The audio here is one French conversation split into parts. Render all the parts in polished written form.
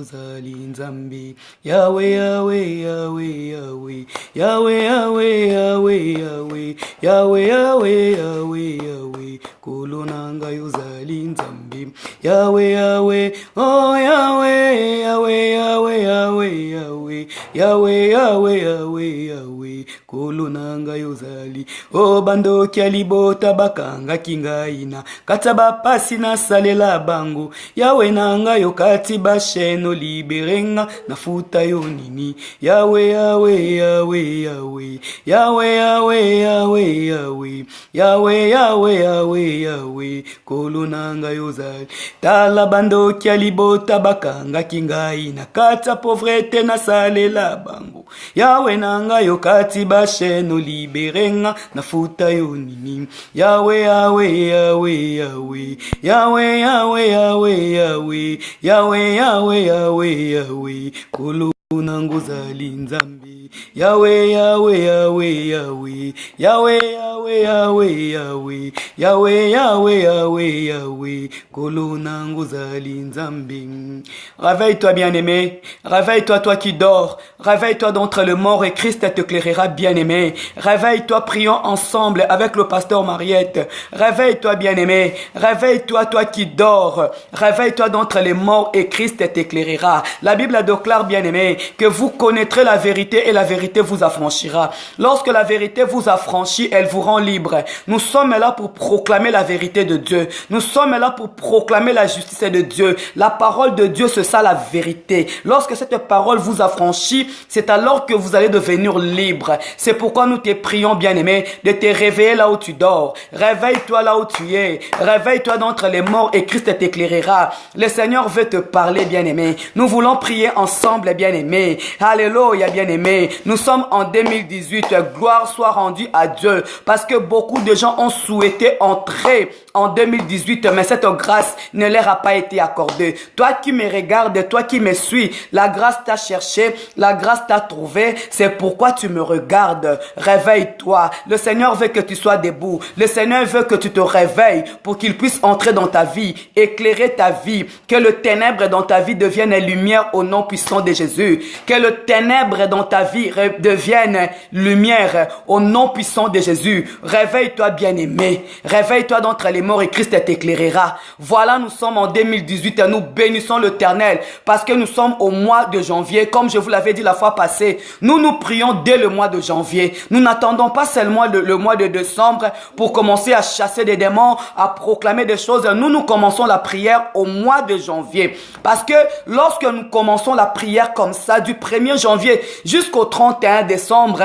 Zali Nzambi, Yahweh, Yahweh, Yahweh, Yahweh, Yahweh, Yahweh, Yahweh, Yahweh, Yahweh, Yahweh, Yahweh, Yahweh, Kulunanga Yuzali Nzambi, Yahweh, Yahweh, oh Yahweh, Yahweh, Yahweh, Yahweh, Yahweh, Yahweh, Yahweh, Yahweh, Yahweh, Kulunanga Yuzali, oh bando kialibota bakanga kingaina, kataba pasi na salela bango, Yahweh nanga yokati basheno liberenga nafuta yo nini Yahweh Yahweh Yahweh Yahweh Yahweh Yahweh Yahweh Yahweh Yahweh Yahweh Yahweh Yahweh kolonanga yozali tala bando kia libota bakanga kingai na kata pauvrete na salela bango Yahweh nanga yokati basheno liberenga nafuta yo nini Yahweh Yahweh Yahweh Yahweh Yahweh Yahweh Yahweh Yahweh Yahweh Yahweh Yahweh Yahweh Kulu nangu zali Nzambi Yahweh Yahweh Yahweh Yahweh Yahweh Yahweh Yahweh Yahweh Yahweh Yahweh Yahweh Yahweh Kulu nangu zali Nzambi. Réveille-toi bien-aimé, réveille-toi toi qui dors, réveille-toi d'entre les morts et Christ t'éclairera bien-aimé. Réveille-toi, prions ensemble avec le pasteur Mariette. Réveille-toi bien-aimé, réveille-toi toi qui dors, réveille-toi d'entre les morts et Christ t'éclairera. La Bible déclare bien-aimé que vous connaîtrez la vérité et la vérité vous affranchira. Lorsque la vérité vous affranchit, elle vous rend libre. Nous sommes là pour proclamer la vérité de Dieu. Nous sommes là pour proclamer la justice de Dieu. La parole de Dieu, c'est ça la vérité. Lorsque cette parole vous affranchit, c'est alors que vous allez devenir libre. C'est pourquoi nous te prions, bien-aimé, de te réveiller là où tu dors. Réveille-toi là où tu es. Réveille-toi d'entre les morts et Christ t'éclairera. Le Seigneur veut te parler, bien-aimé. Nous voulons prier ensemble, bien-aimé. Alléluia, bien-aimé. Nous sommes en 2018. Gloire soit rendue à Dieu. Parce que beaucoup de gens ont souhaité entrer en 2018, mais cette grâce ne leur a pas été accordée. Toi qui me regardes, toi qui me suis, la grâce t'a cherché, la grâce t'a trouvé. C'est pourquoi tu me regardes. Réveille-toi. Le Seigneur veut que tu sois debout. Le Seigneur veut que tu te réveilles pour qu'il puisse entrer dans ta vie, éclairer ta vie, que le ténèbre dans ta vie devienne lumière au nom puissant de Jésus. Que le ténèbre dans ta vie devienne lumière au nom puissant de Jésus. Réveille-toi, bien-aimé. Réveille-toi d'entre les morts et Christ t'éclairera. Voilà, nous sommes en 2018 et nous bénissons l'Éternel parce que nous sommes au mois de janvier. Comme je vous l'avais dit la fois passée, nous prions dès le mois de janvier. Nous n'attendons pas seulement le mois de décembre pour commencer à chasser des démons, à proclamer des choses. Nous commençons la prière au mois de janvier. Parce que lorsque nous commençons la prière comme ça, du 1er janvier jusqu'au 31 décembre,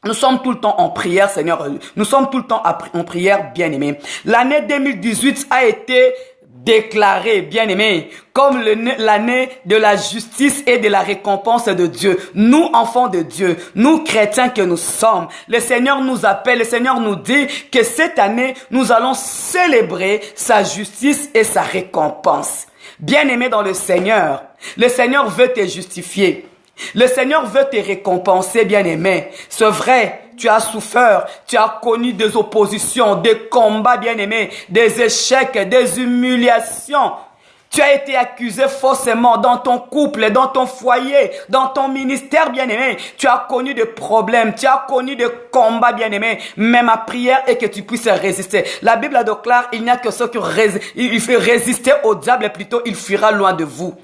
nous sommes tout le temps en prière, Seigneur. Nous sommes tout le temps en prière, bien-aimés. L'année 2018 a été déclarée, bien-aimés, comme l'année de la justice et de la récompense de Dieu. Nous, enfants de Dieu, nous, chrétiens que nous sommes, le Seigneur nous appelle, le Seigneur nous dit que cette année, nous allons célébrer sa justice et sa récompense. Bien-aimés dans le Seigneur veut te justifier. Le Seigneur veut te récompenser, bien-aimé. C'est vrai, tu as souffert, tu as connu des oppositions, des combats, bien-aimé, des échecs, des humiliations. Tu as été accusé faussement dans ton couple, dans ton foyer, dans ton ministère, bien-aimé. Tu as connu des problèmes, tu as connu des combats, bien-aimé. Mais ma prière est que tu puisses résister. La Bible déclare, il n'y a que ceux qui il fait résister au diable, plutôt il fuira loin de vous.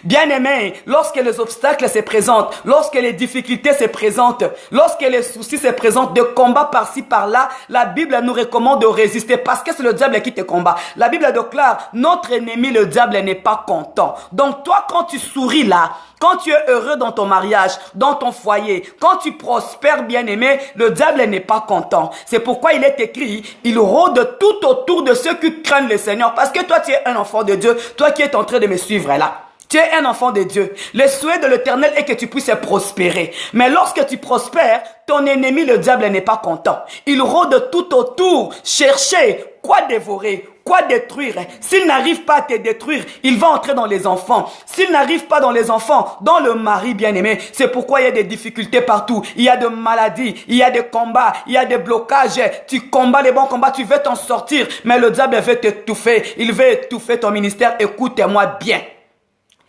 Bien-aimés, lorsque les obstacles se présentent, lorsque les difficultés se présentent, lorsque les soucis se présentent, de combats par-ci par-là, la Bible nous recommande de résister parce que c'est le diable qui te combat. La Bible déclare, notre ennemi, le diable, n'est pas content. Donc toi, quand tu souris là, quand tu es heureux dans ton mariage, dans ton foyer, quand tu prospères, bien-aimé, le diable n'est pas content. C'est pourquoi il est écrit, il rôde tout autour de ceux qui craignent le Seigneur. Parce que toi, tu es un enfant de Dieu, toi qui es en train de me suivre là. Tu es un enfant de Dieu. Le souhait de l'Éternel est que tu puisses prospérer. Mais lorsque tu prospères, ton ennemi, le diable, n'est pas content. Il rôde tout autour, chercher quoi dévorer, quoi détruire. S'il n'arrive pas à te détruire, il va entrer dans les enfants. S'il n'arrive pas dans les enfants, dans le mari bien-aimé, c'est pourquoi il y a des difficultés partout. Il y a des maladies, il y a des combats, il y a des blocages. Tu combats les bons combats, tu veux t'en sortir, mais le diable veut t'étouffer. Il veut étouffer ton ministère. Écoute-moi bien.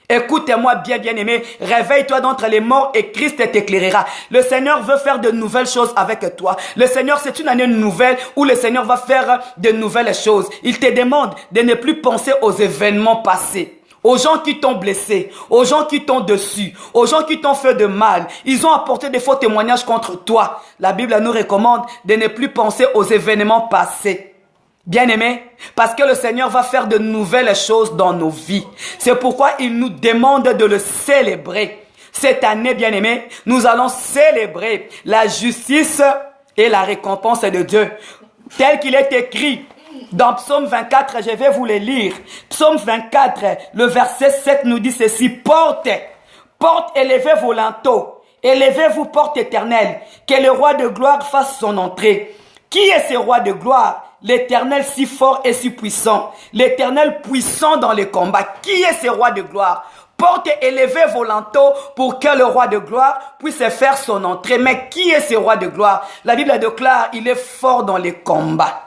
Écoute-moi bien, bien-aimé, réveille-toi d'entre les morts et Christ t'éclairera. Le Seigneur veut faire de nouvelles choses avec toi. Le Seigneur, c'est une année nouvelle où le Seigneur va faire de nouvelles choses. Il te demande de ne plus penser aux événements passés, aux gens qui t'ont blessé, aux gens qui t'ont déçu, aux gens qui t'ont fait de mal. Ils ont apporté des faux témoignages contre toi. La Bible nous recommande de ne plus penser aux événements passés. Bien-aimé, parce que le Seigneur va faire de nouvelles choses dans nos vies. C'est pourquoi il nous demande de le célébrer. Cette année, bien-aimé, nous allons célébrer la justice et la récompense de Dieu. Tel qu'il est écrit dans Psaume 24, je vais vous le lire. Psaume 24, le verset 7 nous dit ceci. Porte, élevez vos linteaux, élevez-vous, porte éternelle, que le roi de gloire fasse son entrée. Qui est ce roi de gloire? L'Éternel si fort et si puissant. L'Éternel puissant dans les combats. Qui est ce roi de gloire? Porte et élevez vos linteaux pour que le roi de gloire puisse faire son entrée. Mais qui est ce roi de gloire? La Bible déclare, il est fort dans les combats.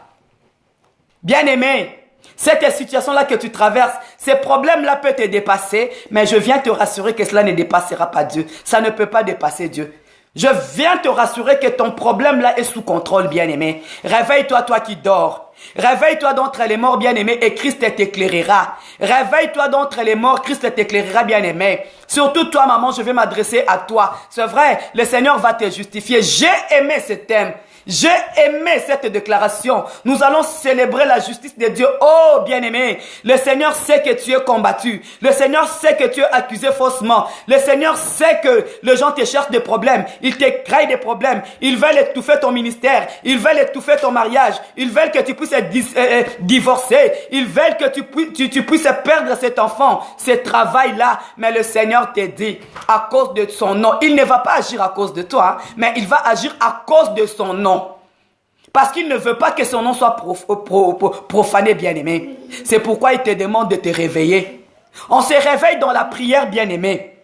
Bien-aimé, cette situation-là que tu traverses, ces problèmes-là peuvent te dépasser, mais je viens te rassurer que cela ne dépassera pas Dieu. Ça ne peut pas dépasser Dieu. Je viens te rassurer que ton problème-là est sous contrôle, bien-aimé. Réveille-toi, toi qui dors. Réveille-toi d'entre les morts, bien-aimé, et Christ t'éclairera. Réveille-toi d'entre les morts, Christ t'éclairera, bien-aimé. Surtout toi, maman, je vais m'adresser à toi. C'est vrai, le Seigneur va te justifier. J'ai aimé ce thème. J'ai aimé cette déclaration. Nous allons célébrer la justice de Dieu. Oh, bien-aimé, le Seigneur sait que tu es combattu. Le Seigneur sait que tu es accusé faussement. Le Seigneur sait que les gens te cherchent des problèmes. Ils te créent des problèmes. Ils veulent étouffer ton ministère. Ils veulent étouffer ton mariage. Ils veulent que tu puisses divorcer. Ils veulent que tu puisses perdre cet enfant, ce travail-là. Mais le Seigneur te dit, à cause de son nom, il ne va pas agir à cause de toi, mais il va agir à cause de son nom. Parce qu'il ne veut pas que son nom soit profané, bien-aimé. C'est pourquoi il te demande de te réveiller. On se réveille dans la prière, bien-aimé.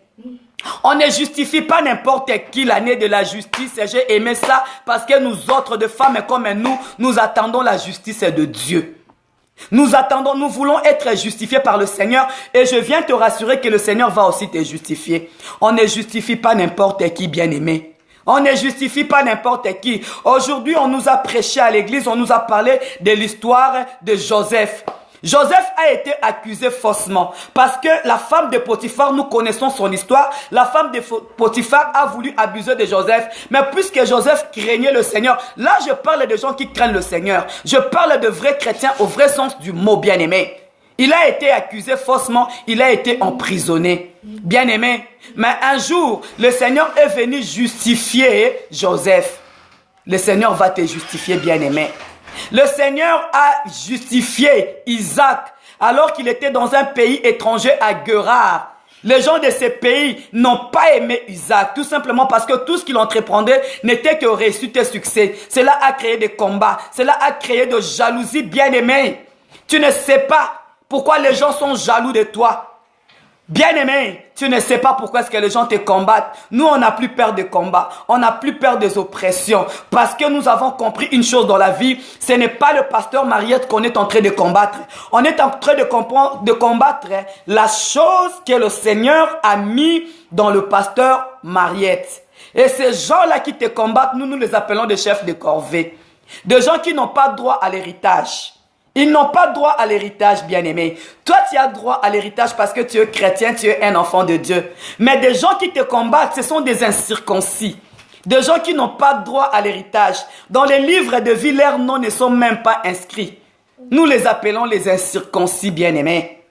On ne justifie pas n'importe qui l'année de la justice. J'ai aimé ça parce que nous autres, de femmes comme nous attendons la justice de Dieu. Nous attendons, nous voulons être justifiés par le Seigneur et je viens te rassurer que le Seigneur va aussi te justifier. On ne justifie pas n'importe qui, bien-aimé. On ne justifie pas n'importe qui. Aujourd'hui, on nous a prêché à l'église, on nous a parlé de l'histoire de Joseph. Joseph a été accusé faussement parce que la femme de Potiphar, nous connaissons son histoire. La femme de Potiphar a voulu abuser de Joseph. Mais puisque Joseph craignait le Seigneur, là je parle de gens qui craignent le Seigneur. Je parle de vrais chrétiens au vrai sens du mot, bien-aimé. Il a été accusé faussement, il a été emprisonné. Bien-aimé, mais un jour, le Seigneur est venu justifier Joseph. Le Seigneur va te justifier, bien-aimé. Le Seigneur a justifié Isaac alors qu'il était dans un pays étranger à Guérar. Les gens de ces pays n'ont pas aimé Isaac, tout simplement parce que tout ce qu'il entreprendait n'était que réussite et succès. Cela a créé des combats, cela a créé de jalousie, bien-aimé. Tu ne sais pas pourquoi les gens sont jaloux de toi. Bien-aimé, tu ne sais pas pourquoi est-ce que les gens te combattent. Nous, on n'a plus peur des combats. On n'a plus peur des oppressions. Parce que nous avons compris une chose dans la vie. Ce n'est pas le pasteur Mariette qu'on est en train de combattre. On est en train de combattre la chose que le Seigneur a mis dans le pasteur Mariette. Et ces gens-là qui te combattent, nous les appelons des chefs de corvée. Des gens qui n'ont pas droit à l'héritage. Ils n'ont pas droit à l'héritage, bien-aimé. Toi, tu as droit à l'héritage parce que tu es chrétien, tu es un enfant de Dieu. Mais des gens qui te combattent, ce sont des incirconcis. Des gens qui n'ont pas droit à l'héritage. Dans les livres de vie, leurs noms ne sont même pas inscrits. Nous les appelons les incirconcis, bien-aimés.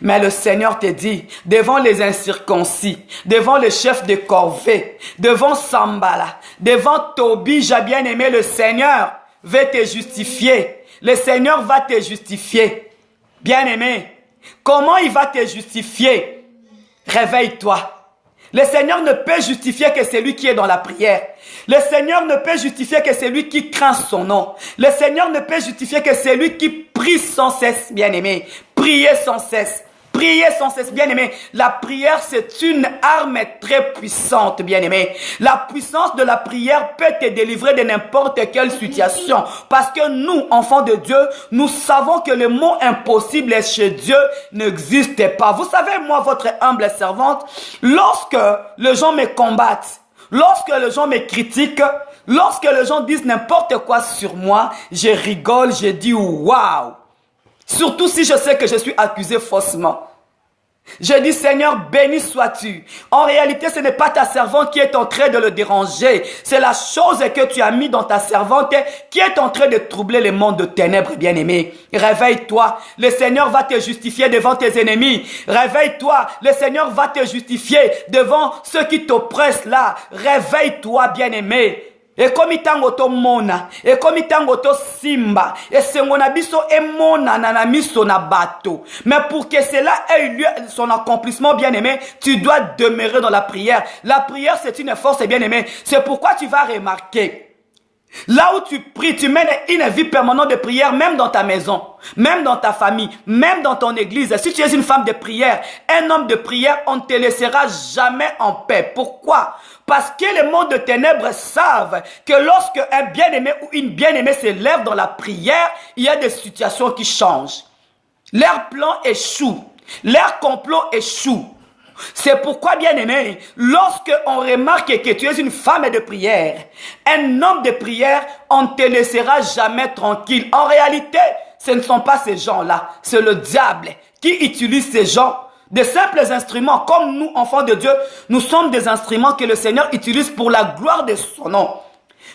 Mais le Seigneur te dit, devant les incirconcis, devant les chefs de corvée, devant Sambala, devant Tobija, bien-aimé, le Seigneur veut te justifier. Le Seigneur va te justifier. Bien-aimé, comment il va te justifier? Réveille-toi. Le Seigneur ne peut justifier que celui qui est dans la prière. Le Seigneur ne peut justifier que celui qui craint son nom. Le Seigneur ne peut justifier que celui qui prie sans cesse, bien-aimé. Priez sans cesse. Priez sans cesse, bien-aimé. La prière, c'est une arme très puissante, bien-aimé. La puissance de la prière peut te délivrer de n'importe quelle situation. Parce que nous, enfants de Dieu, nous savons que le mot impossible chez Dieu n'existe pas. Vous savez, moi, votre humble servante, lorsque les gens me combattent, lorsque les gens me critiquent, lorsque les gens disent n'importe quoi sur moi, je rigole, je dis waouh. Surtout si je sais que je suis accusé faussement. Je dis, Seigneur, béni sois-tu. En réalité, ce n'est pas ta servante qui est en train de le déranger. C'est la chose que tu as mis dans ta servante qui est en train de troubler le monde de ténèbres, bien-aimé. Réveille-toi. Le Seigneur va te justifier devant tes ennemis. Réveille-toi. Le Seigneur va te justifier devant ceux qui t'oppressent là. Réveille-toi, bien-aimé. Et comme itango to mona, et comme itango to simba, et sengona biso e mona na miso na bateau. Mais pour que cela ait eu lieu, son accomplissement, bien-aimé, tu dois demeurer dans la prière. La prière, c'est une force, bien-aimé. C'est pourquoi tu vas remarquer. Là où tu pries, tu mènes une vie permanente de prière, même dans ta maison, même dans ta famille, même dans ton église. Si tu es une femme de prière, un homme de prière, on ne te laissera jamais en paix. Pourquoi? Parce que les mondes de ténèbres savent que lorsque un bien-aimé ou une bien-aimée se lève dans la prière, il y a des situations qui changent. Leur plan échoue, leur complot échoue. C'est pourquoi, bien-aimé, lorsque on remarque que tu es une femme de prière, un homme de prière, on ne te laissera jamais tranquille. En réalité, ce ne sont pas ces gens-là, c'est le diable qui utilise ces gens. De simples instruments, comme nous, enfants de Dieu, nous sommes des instruments que le Seigneur utilise pour la gloire de son nom.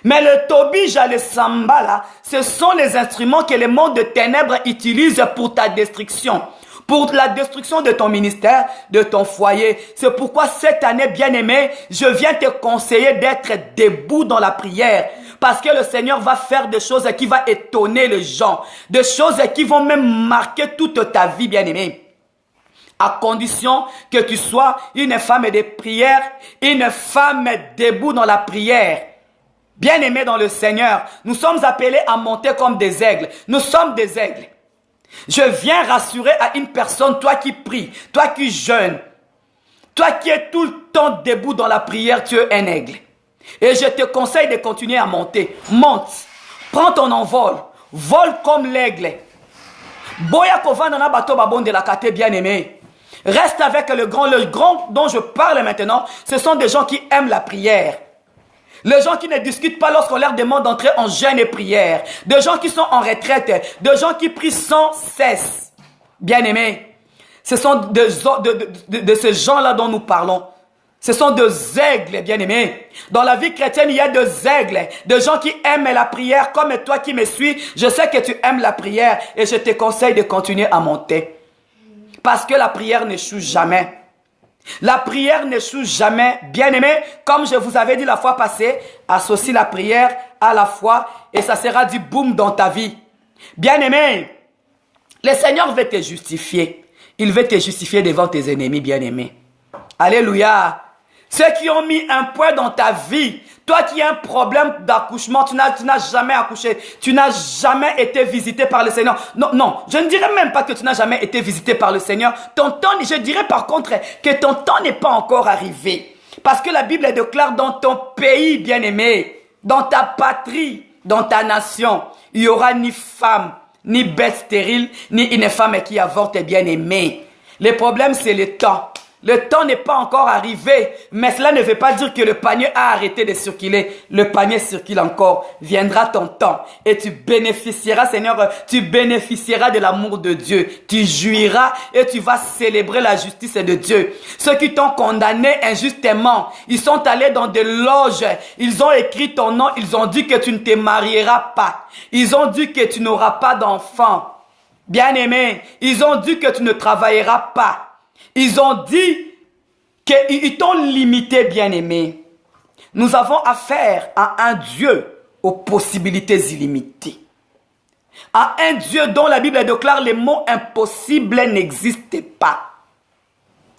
Mais le tobija, le samba, là, ce sont les instruments que le monde de ténèbres utilise pour ta destruction. Pour la destruction de ton ministère, de ton foyer. C'est pourquoi cette année, bien-aimé, je viens te conseiller d'être debout dans la prière. Parce que le Seigneur va faire des choses qui vont étonner les gens. Des choses qui vont même marquer toute ta vie, bien-aimé. À condition que tu sois une femme de prière, une femme debout dans la prière. Bien-aimé dans le Seigneur, nous sommes appelés à monter comme des aigles. Nous sommes des aigles. Je viens rassurer à une personne, toi qui pries, toi qui jeûnes, toi qui es tout le temps debout dans la prière, tu es un aigle. Et je te conseille de continuer à monter. Monte, prends ton envol, vole comme l'aigle. Boya kovanda na bato babonde la kate, bien-aimé. Reste avec le grand dont je parle maintenant, ce sont des gens qui aiment la prière. Les gens qui ne discutent pas lorsqu'on leur demande d'entrer en jeûne et prière. Des gens qui sont en retraite. Des gens qui prient sans cesse. Bien-aimés, ce sont de ces gens-là dont nous parlons. Ce sont des aigles, bien-aimés. Dans la vie chrétienne, il y a des aigles. Des gens qui aiment la prière, comme toi qui me suis. Je sais que tu aimes la prière et je te conseille de continuer à monter. Parce que la prière n'échoue jamais. La prière n'échoue jamais. Bien-aimé, comme je vous avais dit la fois passée, associe la prière à la foi et ça sera du boom dans ta vie. Bien-aimé, le Seigneur veut te justifier. Il veut te justifier devant tes ennemis, bien-aimé. Alléluia. Ceux qui ont mis un poids dans ta vie, toi qui as un problème d'accouchement, tu n'as jamais accouché, tu n'as jamais été visité par le Seigneur. Non, je ne dirais même pas que tu n'as jamais été visité par le Seigneur. Ton temps, je dirais par contre que ton temps n'est pas encore arrivé. Parce que la Bible déclare dans ton pays, bien-aimé, dans ta patrie, dans ta nation, il n'y aura ni femme, ni bête stérile, ni une femme qui avorte, bien-aimé. Le problème, c'est le temps. Le temps n'est pas encore arrivé, mais cela ne veut pas dire que le panier a arrêté de circuler. Le panier circule encore. Viendra ton temps et tu bénéficieras, Seigneur, tu bénéficieras de l'amour de Dieu. Tu jouiras et tu vas célébrer la justice de Dieu. Ceux qui t'ont condamné injustement, ils sont allés dans des loges, ils ont écrit ton nom, ils ont dit que tu ne te marieras pas. Ils ont dit que tu n'auras pas d'enfant. Bien-aimé, ils ont dit que tu ne travailleras pas. Ils ont dit qu'ils t'ont limité, bien-aimé. Nous avons affaire à un Dieu aux possibilités illimitées. À un Dieu dont la Bible déclare les mots impossibles n'existent pas.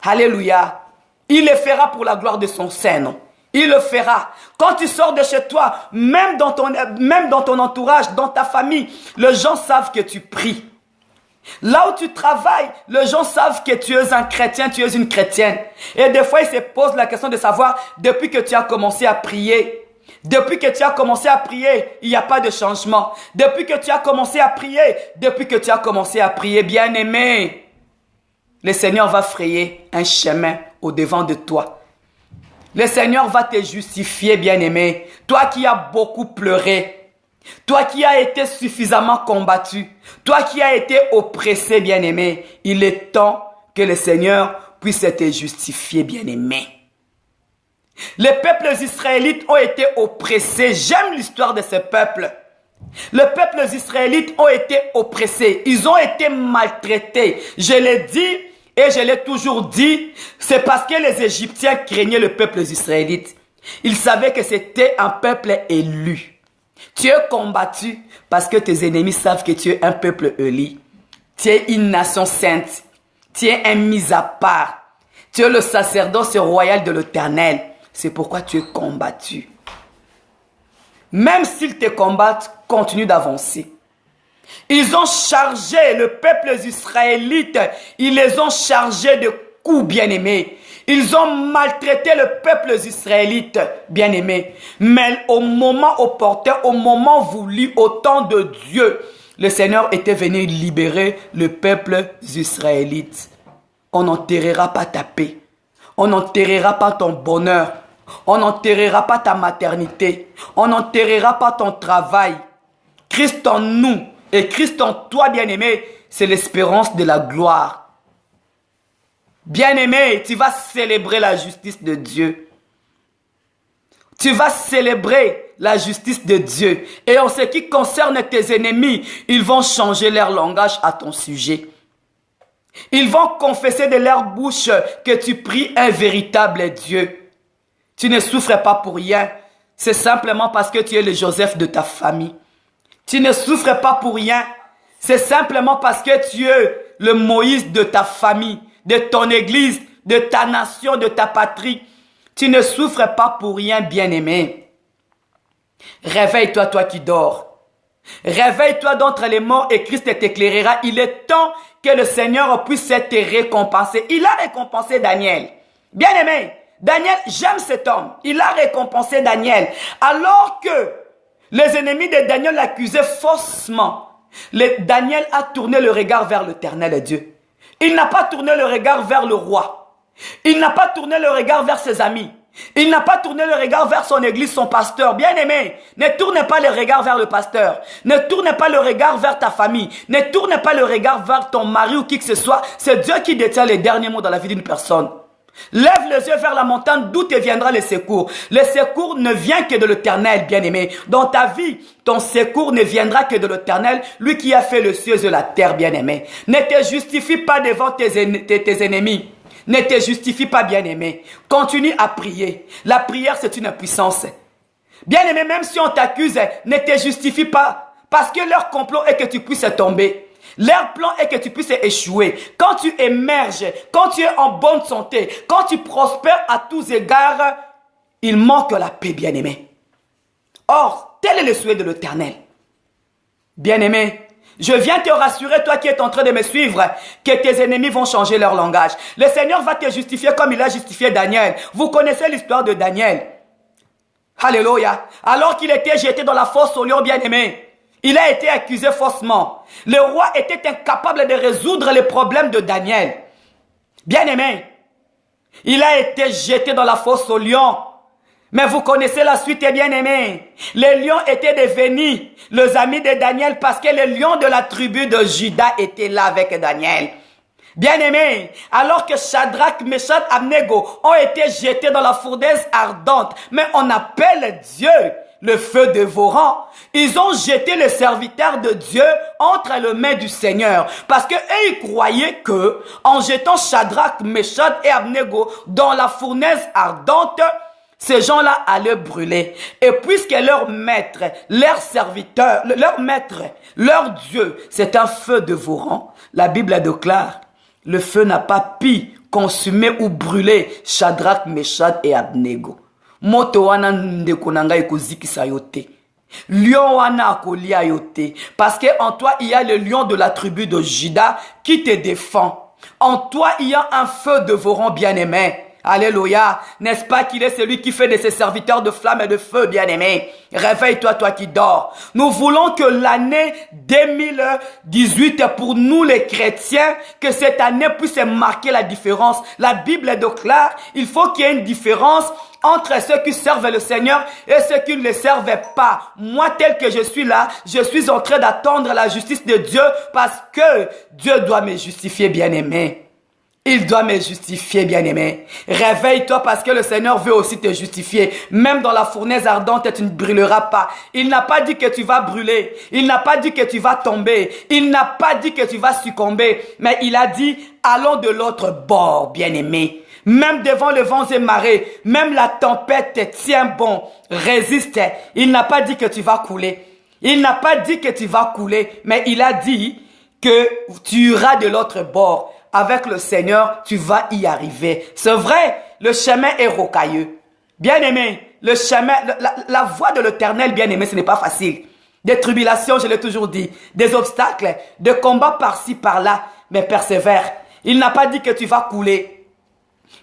Alléluia. Il le fera pour la gloire de son Saint-Nom. Il le fera. Quand tu sors de chez toi, même dans ton entourage, dans ta famille, les gens savent que tu pries. Là où tu travailles, les gens savent que tu es un chrétien, tu es une chrétienne. Et des fois, ils se posent la question de savoir, depuis que tu as commencé à prier, depuis que tu as commencé à prier, il n'y a pas de changement. Depuis que tu as commencé à prier, bien-aimé, le Seigneur va frayer un chemin au devant de toi. Le Seigneur va te justifier, bien-aimé. Toi qui as beaucoup pleuré, toi qui as été suffisamment combattu, toi qui as été oppressé, bien-aimé, il est temps que le Seigneur puisse te justifier, bien-aimé. Les peuples israélites ont été oppressés. J'aime l'histoire de ce peuple. Les peuples israélites ont été oppressés. Ils ont été maltraités. Je l'ai dit et je l'ai toujours dit. C'est parce que les Égyptiens craignaient le peuple israélite. Ils savaient que c'était un peuple élu. Tu es combattu parce que tes ennemis savent que tu es un peuple élu. Tu es une nation sainte. Tu es un mis à part. Tu es le sacerdoce royal de l'Éternel. C'est pourquoi tu es combattu. Même s'ils te combattent, continue d'avancer. Ils ont chargé le peuple israélite, ils les ont chargés de coups, bien-aimés. Ils ont maltraité le peuple israélite, bien-aimé. Mais au moment opportun, au moment voulu, au temps de Dieu, le Seigneur était venu libérer le peuple israélite. On n'enterrera pas ta paix. On n'enterrera pas ton bonheur. On n'enterrera pas ta maternité. On n'enterrera pas ton travail. Christ en nous et Christ en toi, bien-aimé, c'est l'espérance de la gloire. Bien-aimé, tu vas célébrer la justice de Dieu. Tu vas célébrer la justice de Dieu. Et en ce qui concerne tes ennemis, ils vont changer leur langage à ton sujet. Ils vont confesser de leur bouche que tu pries un véritable Dieu. Tu ne souffres pas pour rien. C'est simplement parce que tu es le Joseph de ta famille. Tu ne souffres pas pour rien. C'est simplement parce que tu es le Moïse de ta famille, de ton église, de ta nation, de ta patrie. Tu ne souffres pas pour rien, bien-aimé. Réveille-toi, toi qui dors. Réveille-toi d'entre les morts et Christ t'éclairera. Il est temps que le Seigneur puisse te récompenser. Il a récompensé Daniel. Bien-aimé, Daniel, j'aime cet homme. Il a récompensé Daniel. Alors que les ennemis de Daniel l'accusaient faussement, Daniel a tourné le regard vers l'Éternel Dieu. Il n'a pas tourné le regard vers le roi. Il n'a pas tourné le regard vers ses amis. Il n'a pas tourné le regard vers son église, son pasteur. Bien-aimé, ne tourne pas le regard vers le pasteur. Ne tourne pas le regard vers ta famille. Ne tourne pas le regard vers ton mari ou qui que ce soit. C'est Dieu qui détient les derniers mots dans la vie d'une personne. Lève les yeux vers la montagne d'où te viendra le secours. Le secours ne vient que de l'Éternel, bien-aimé. Dans ta vie, ton secours ne viendra que de l'Éternel, lui qui a fait le ciel et la terre, bien-aimé. Ne te justifie pas devant tes ennemis. Ne te justifie pas, bien-aimé. Continue à prier. La prière, c'est une puissance. Bien-aimé, même si on t'accuse, ne te justifie pas. Parce que leur complot est que tu puisses tomber. Leur plan est que tu puisses échouer. Quand tu émerges, quand tu es en bonne santé, quand tu prospères à tous égards, il manque la paix, bien-aimé. Or, tel est le souhait de l'Éternel. Bien-aimé, je viens te rassurer, toi qui es en train de me suivre, que tes ennemis vont changer leur langage. Le Seigneur va te justifier comme il a justifié Daniel. Vous connaissez l'histoire de Daniel. Alléluia. Alors qu'il était jeté dans la fosse au lion, bien-aimé, il a été accusé faussement. Le roi était incapable de résoudre les problèmes de Daniel. Bien-aimé, il a été jeté dans la fosse au lion. Mais vous connaissez la suite, bien-aimé. Les lions étaient devenus les amis de Daniel parce que les lions de la tribu de Juda étaient là avec Daniel. Bien-aimé, alors que Shadrach, Meshach, Abnego ont été jetés dans la fournaise ardente, mais on appelle Dieu le feu dévorant. Ils ont jeté les serviteurs de Dieu entre les mains du Seigneur. Parce que eux, ils croyaient que, en jetant Shadrach, Meshach et Abnego dans la fournaise ardente, ces gens-là allaient brûler. Et puisque leur maître, leur serviteur, leur maître, leur Dieu, c'est un feu dévorant, la Bible déclare, le feu n'a pas pu consumer ou brûler Shadrach, Meshach et Abnego. Moto wana ndeko na ngai kozikisa yo te. Lion wana kolia yote. Parce que en toi, il y a le lion de la tribu de Juda qui te défend. En toi, il y a un feu dévorant bien-aimé. Alléluia. N'est-ce pas qu'il est celui qui fait de ses serviteurs de flammes et de feu, bien-aimé? Réveille-toi, toi qui dors. Nous voulons que l'année 2018, pour nous les chrétiens, que cette année puisse marquer la différence. La Bible déclare, il faut qu'il y ait une différence entre ceux qui servent le Seigneur et ceux qui ne le servent pas. Moi, tel que je suis là, je suis en train d'attendre la justice de Dieu parce que Dieu doit me justifier, bien-aimé. Il doit me justifier, bien-aimé. Réveille-toi parce que le Seigneur veut aussi te justifier. Même dans la fournaise ardente, tu ne brûleras pas. Il n'a pas dit que tu vas brûler. Il n'a pas dit que tu vas tomber. Il n'a pas dit que tu vas succomber. Mais il a dit, allons de l'autre bord, bien-aimé. Même devant le vent et marée, même la tempête tient bon, résiste. Il n'a pas dit que tu vas couler. Il n'a pas dit que tu vas couler, mais il a dit que tu iras de l'autre bord. Avec le Seigneur, tu vas y arriver. C'est vrai, le chemin est rocailleux. Bien-aimé, le chemin, la voie de l'Éternel, bien-aimé, ce n'est pas facile. Des tribulations, je l'ai toujours dit, des obstacles, des combats par-ci, par-là, mais persévère. Il n'a pas dit que tu vas couler.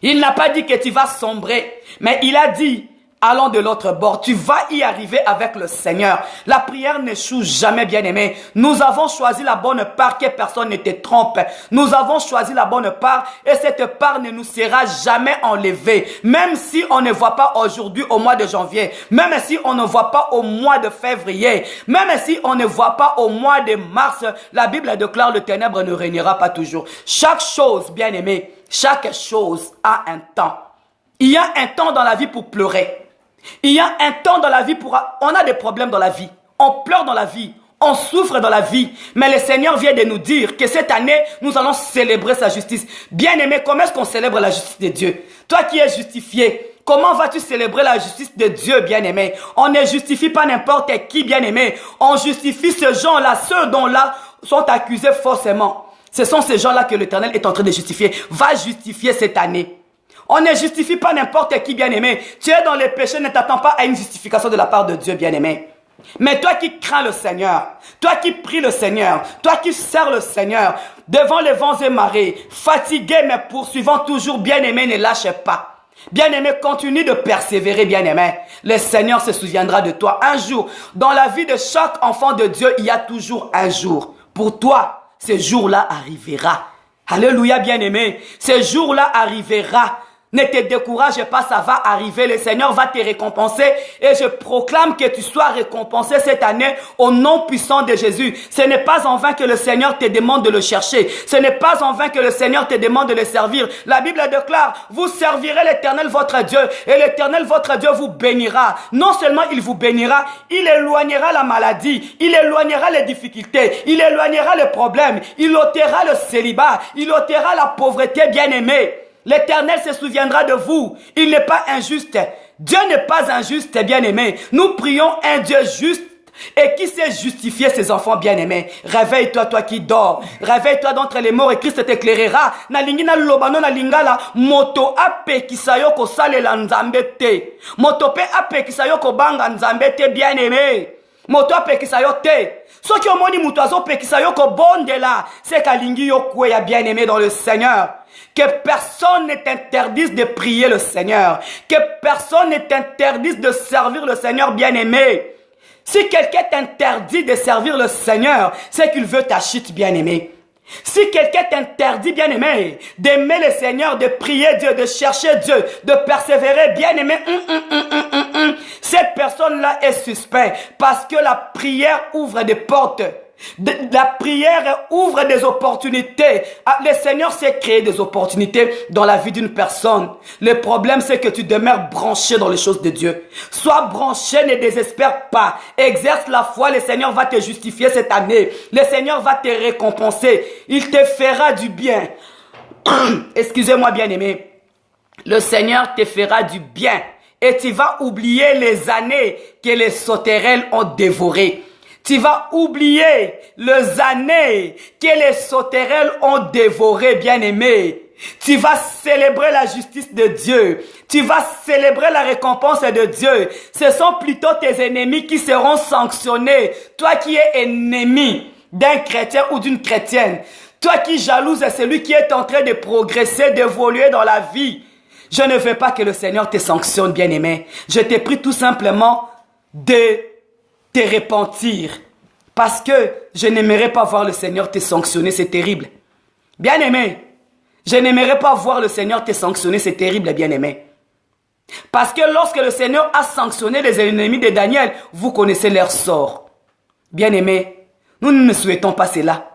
Il n'a pas dit que tu vas sombrer, mais il a dit, allons de l'autre bord. Tu vas y arriver avec le Seigneur. La prière n'échoue jamais, bien-aimé. Nous avons choisi la bonne part, que personne ne te trompe. Nous avons choisi la bonne part et cette part ne nous sera jamais enlevée. Même si on ne voit pas aujourd'hui au mois de janvier, même si on ne voit pas au mois de février, même si on ne voit pas au mois de mars, la Bible déclare le ténèbre ne régnera pas toujours. Chaque chose, bien-aimé, chaque chose a un temps. Il y a un temps dans la vie pour pleurer. Il y a un temps dans la vie pour... On a des problèmes dans la vie. On pleure dans la vie. On souffre dans la vie. Mais le Seigneur vient de nous dire que cette année, nous allons célébrer sa justice. Bien-aimé, comment est-ce qu'on célèbre la justice de Dieu? Toi qui es justifié, comment vas-tu célébrer la justice de Dieu, bien-aimé? On ne justifie pas n'importe qui, bien-aimé. On justifie ces gens-là, ceux dont-là sont accusés faussement. Ce sont ces gens-là que l'Éternel est en train de justifier. Va justifier cette année. On ne justifie pas n'importe qui, bien-aimé. Tu es dans les péchés, ne t'attends pas à une justification de la part de Dieu, bien-aimé. Mais toi qui crains le Seigneur, toi qui pries le Seigneur, toi qui sers le Seigneur, devant les vents et marées, fatigué mais poursuivant toujours, bien-aimé, ne lâche pas. Bien-aimé, continue de persévérer, bien-aimé. Le Seigneur se souviendra de toi un jour. Dans la vie de chaque enfant de Dieu, il y a toujours un jour. Pour toi, ce jour-là arrivera. Alléluia, bien-aimé. Ce jour-là arrivera. Ne te décourage pas, ça va arriver. Le Seigneur va te récompenser et je proclame que tu sois récompensé cette année au nom puissant de Jésus. Ce n'est pas en vain que le Seigneur te demande de le chercher. Ce n'est pas en vain que le Seigneur te demande de le servir. La Bible déclare, vous servirez l'Éternel votre Dieu et l'Éternel votre Dieu vous bénira. Non seulement il vous bénira, il éloignera la maladie, il éloignera les difficultés, il éloignera les problèmes, il ôtera le célibat, il ôtera la pauvreté, bien-aimée. L'Éternel se souviendra de vous. Il n'est pas injuste. Dieu n'est pas injuste, bien-aimé. Nous prions un Dieu juste et qui sait justifier ses enfants bien-aimés. Réveille-toi, toi qui dors. Réveille-toi d'entre les morts et Christ t'éclairera. Nalingi na lobano na lingala moto ape kisayo ko salela nzambe te. Moto pe ape kisayo ko banga nzambe te, bien-aimé. Moto ape kisayo te. Soki omoni muto azo pe kisayo ko bondela, c'est kalingi yo kweya, bien-aimé dans le Seigneur. Que personne ne t'interdise de prier le Seigneur. Que personne ne t'interdise de servir le Seigneur, bien-aimé. Si quelqu'un t'interdit de servir le Seigneur, c'est qu'il veut ta chute, bien-aimé. Si quelqu'un t'interdit, bien-aimé, d'aimer le Seigneur, de prier Dieu, de chercher Dieu, de persévérer, bien-aimé, cette personne-là est suspecte parce que la prière ouvre des portes. La prière ouvre des opportunités. Le Seigneur sait créer des opportunités dans la vie d'une personne. Le problème, c'est que tu demeures branché dans les choses de Dieu. Sois branché, ne désespère pas. Exerce la foi, le Seigneur va te justifier cette année. Le Seigneur va te récompenser. Il te fera du bien. Excusez-moi, bien-aimé. Le Seigneur te fera du bien. Et tu vas oublier les années que les sauterelles ont dévorées. Tu vas oublier les années que les sauterelles ont dévorées, bien-aimés. Tu vas célébrer la justice de Dieu. Tu vas célébrer la récompense de Dieu. Ce sont plutôt tes ennemis qui seront sanctionnés. Toi qui es ennemi d'un chrétien ou d'une chrétienne. Toi qui jalouse celui qui est en train de progresser, d'évoluer dans la vie. Je ne veux pas que le Seigneur te sanctionne, bien-aimé. Je t'ai pris tout simplement de te repentir. Parce que je n'aimerais pas voir le Seigneur te sanctionner, c'est terrible. Bien-aimé, je n'aimerais pas voir le Seigneur te sanctionner, c'est terrible, bien-aimé. Parce que lorsque le Seigneur a sanctionné les ennemis de Daniel, vous connaissez leur sort. Bien-aimé, nous ne souhaitons pas cela.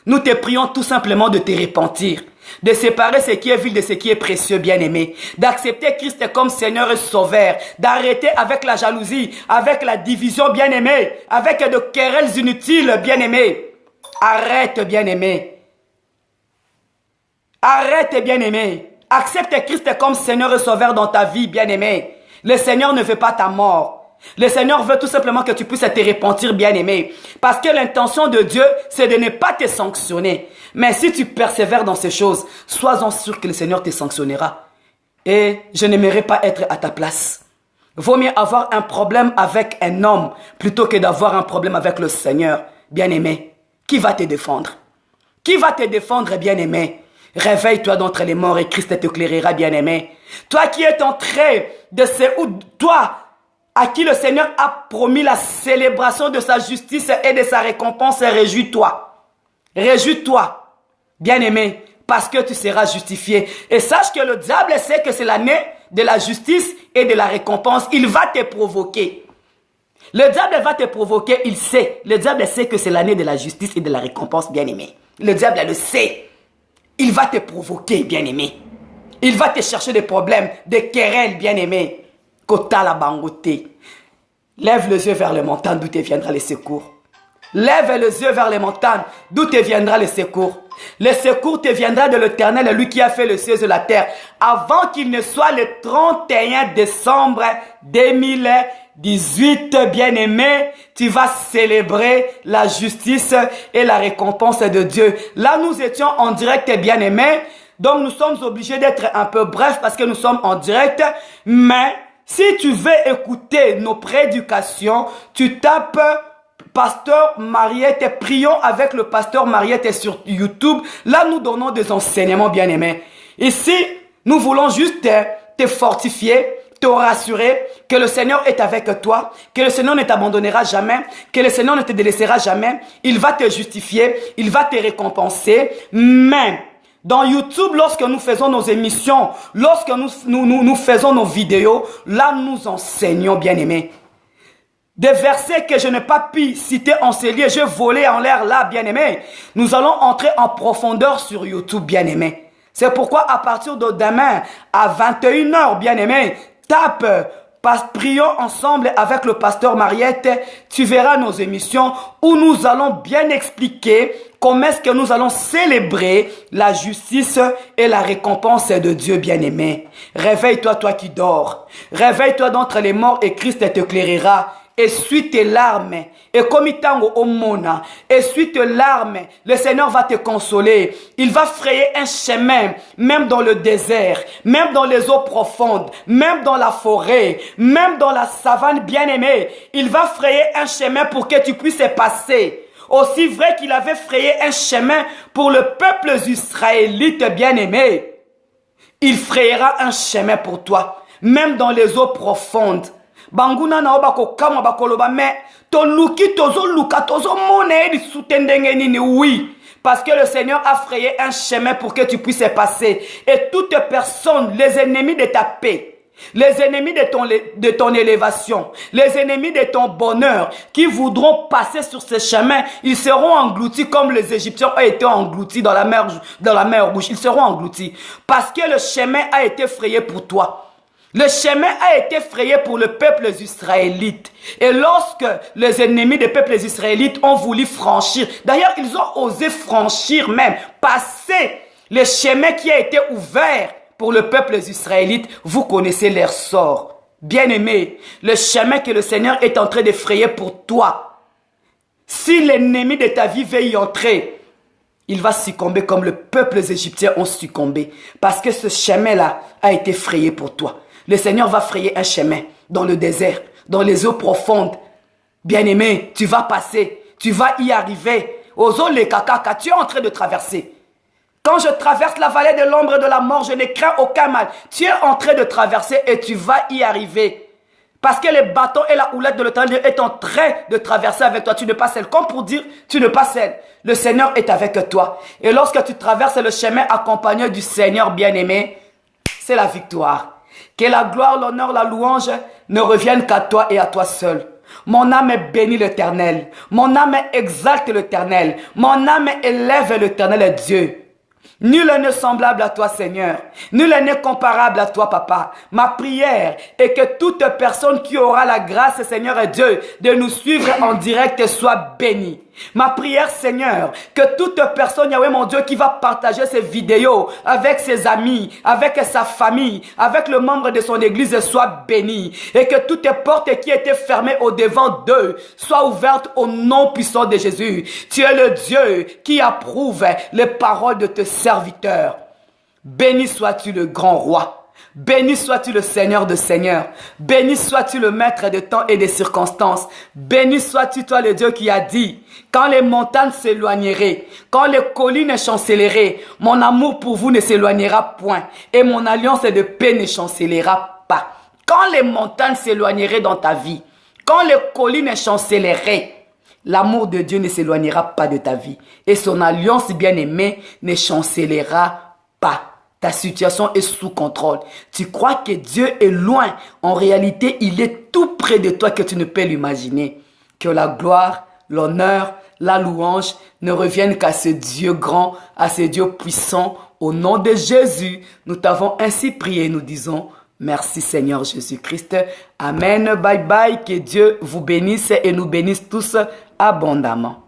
Nous te prions tout simplement de te repentir, de séparer ce qui est vil de ce qui est précieux, bien-aimé, d'accepter Christ comme Seigneur et Sauveur, d'arrêter avec la jalousie, avec la division, bien-aimé, avec de querelles inutiles, bien-aimé. Arrête, bien-aimé. Arrête, bien-aimé. Accepte Christ comme Seigneur et Sauveur dans ta vie, bien-aimé. Le Seigneur ne veut pas ta mort. Le Seigneur veut tout simplement que tu puisses te repentir, bien-aimé. Parce que l'intention de Dieu, c'est de ne pas te sanctionner. Mais si tu persévères dans ces choses, sois-en sûr que le Seigneur te sanctionnera. Et je n'aimerais pas être à ta place. Vaut mieux avoir un problème avec un homme plutôt que d'avoir un problème avec le Seigneur, bien-aimé. Qui va te défendre? Qui va te défendre, bien-aimé? Réveille-toi d'entre les morts et Christ t'éclairera, bien-aimé. Toi qui es en train de toi à qui le Seigneur a promis la célébration de sa justice et de sa récompense, réjouis-toi. Réjouis-toi, bien-aimé, parce que tu seras justifié. Et sache que le diable sait que c'est l'année de la justice et de la récompense. Il va te provoquer. Le diable va te provoquer, il sait. Le diable sait que c'est l'année de la justice et de la récompense, bien-aimé. Le diable le sait. Il va te provoquer, bien-aimé. Il va te chercher des problèmes, des querelles, bien-aimé. Kota la bangote. Lève les yeux vers les montagnes d'où te viendra le secours. Lève les yeux vers les montagnes d'où te viendra le secours. Le secours te viendra de l'Éternel, lui qui a fait le ciel et la terre. Avant qu'il ne soit le 31 décembre 2018, bien-aimé, tu vas célébrer la justice et la récompense de Dieu. Là, nous étions en direct, bien-aimé. Donc, nous sommes obligés d'être un peu brefs parce que nous sommes en direct. Mais si tu veux écouter nos prédications, tu tapes Pasteur Mariette, prions avec le Pasteur Mariette sur YouTube. Là, nous donnons des enseignements, bien-aimés. Ici, nous voulons juste te fortifier, te rassurer que le Seigneur est avec toi, que le Seigneur ne t'abandonnera jamais, que le Seigneur ne te délaissera jamais. Il va te justifier, il va te récompenser. Mais dans YouTube, lorsque nous faisons nos émissions, lorsque nous faisons nos vidéos, là nous enseignons, bien-aimés. Des versets que je n'ai pas pu citer en ces lieux, je volais en l'air là, bien-aimés. Nous allons entrer en profondeur sur YouTube, bien-aimés. C'est pourquoi à partir de demain, à 21 h, bien-aimés, tape, prions ensemble avec le Pasteur Mariette. Tu verras nos émissions où nous allons bien expliquer comment est-ce que nous allons célébrer la justice et la récompense de Dieu, bien-aimé. Réveille-toi, toi qui dors. Réveille-toi d'entre les morts et Christ t'éclairera. Essuie tes larmes. Et comme il tango au mona, essuie tes larmes. Le Seigneur va te consoler. Il va frayer un chemin, même dans le désert, même dans les eaux profondes, même dans la forêt, même dans la savane, bien-aimée. Il va frayer un chemin pour que tu puisses passer. Aussi vrai qu'il avait frayé un chemin pour le peuple israélite, bien-aimé. Il frayera un chemin pour toi, même dans les eaux profondes. Banguna na oba ko kama bakoloba me to luki tozo luka tozo mone di sutendenge nini, oui, parce que le Seigneur a frayé un chemin pour que tu puisses passer. Et toutes personnes, les ennemis de ta paix, les ennemis de ton élévation, les ennemis de ton bonheur, qui voudront passer sur ce chemin, ils seront engloutis comme les Égyptiens ont été engloutis dans la mer Rouge. Ils seront engloutis parce que le chemin a été frayé pour toi. Le chemin a été frayé pour le peuple israélite. Et lorsque les ennemis des peuples israélites ont voulu franchir, d'ailleurs ils ont osé franchir même, passer le chemin qui a été ouvert pour le peuple israélite, vous connaissez leur sort. Bien-aimé, le chemin que le Seigneur est en train de frayer pour toi, si l'ennemi de ta vie veut y entrer, il va succomber comme le peuple égyptien ont succombé. Parce que ce chemin-là a été frayé pour toi. Le Seigneur va frayer un chemin dans le désert, dans les eaux profondes. Bien-aimé, tu vas passer, tu vas y arriver. Ozo le kakaka, tu es en train de traverser. Quand je traverse la vallée de l'ombre de la mort, je ne crains aucun mal. Tu es en train de traverser et tu vas y arriver. Parce que le bâton et la houlette de l'Éternel est en train de traverser avec toi. Tu n'es pas seul. Comme pour dire, tu n'es pas seul. Le Seigneur est avec toi. Et lorsque tu traverses le chemin accompagné du Seigneur bien-aimé, c'est la victoire. Que la gloire, l'honneur, la louange ne reviennent qu'à toi et à toi seul. Mon âme bénit l'Éternel. Mon âme exalte l'Éternel. Mon âme élève l'Éternel Dieu. Nul n'est semblable à toi, Seigneur. Nul n'est comparable à toi, Papa. Ma prière est que toute personne qui aura la grâce, Seigneur et Dieu, de nous suivre en direct soit bénie. Ma prière, Seigneur, que toute personne, Yahweh mon Dieu, qui va partager ces vidéos avec ses amis, avec sa famille, avec le membre de son église soit bénie. Et que toutes les portes qui étaient fermées au devant d'eux soient ouvertes au nom puissant de Jésus. Tu es le Dieu qui approuve les paroles de tes serviteurs. Béni sois-tu le grand roi. Béni sois-tu le Seigneur de Seigneurs. Béni sois-tu le maître des temps et des circonstances. Béni sois-tu toi le Dieu qui a dit, quand les montagnes s'éloigneraient, quand les collines chancelleraient, mon amour pour vous ne s'éloignera point et mon alliance de paix ne chancellera pas. Quand les montagnes s'éloigneraient dans ta vie, quand les collines chancelleraient, l'amour de Dieu ne s'éloignera pas de ta vie et son alliance bien-aimée ne chancellera pas. Ta situation est sous contrôle. Tu crois que Dieu est loin. En réalité, il est tout près de toi que tu ne peux l'imaginer. Que la gloire, l'honneur, la louange ne reviennent qu'à ce Dieu grand, à ce Dieu puissant. Au nom de Jésus, nous t'avons ainsi prié. Nous disons merci Seigneur Jésus-Christ. Amen. Bye bye. Que Dieu vous bénisse et nous bénisse tous abondamment.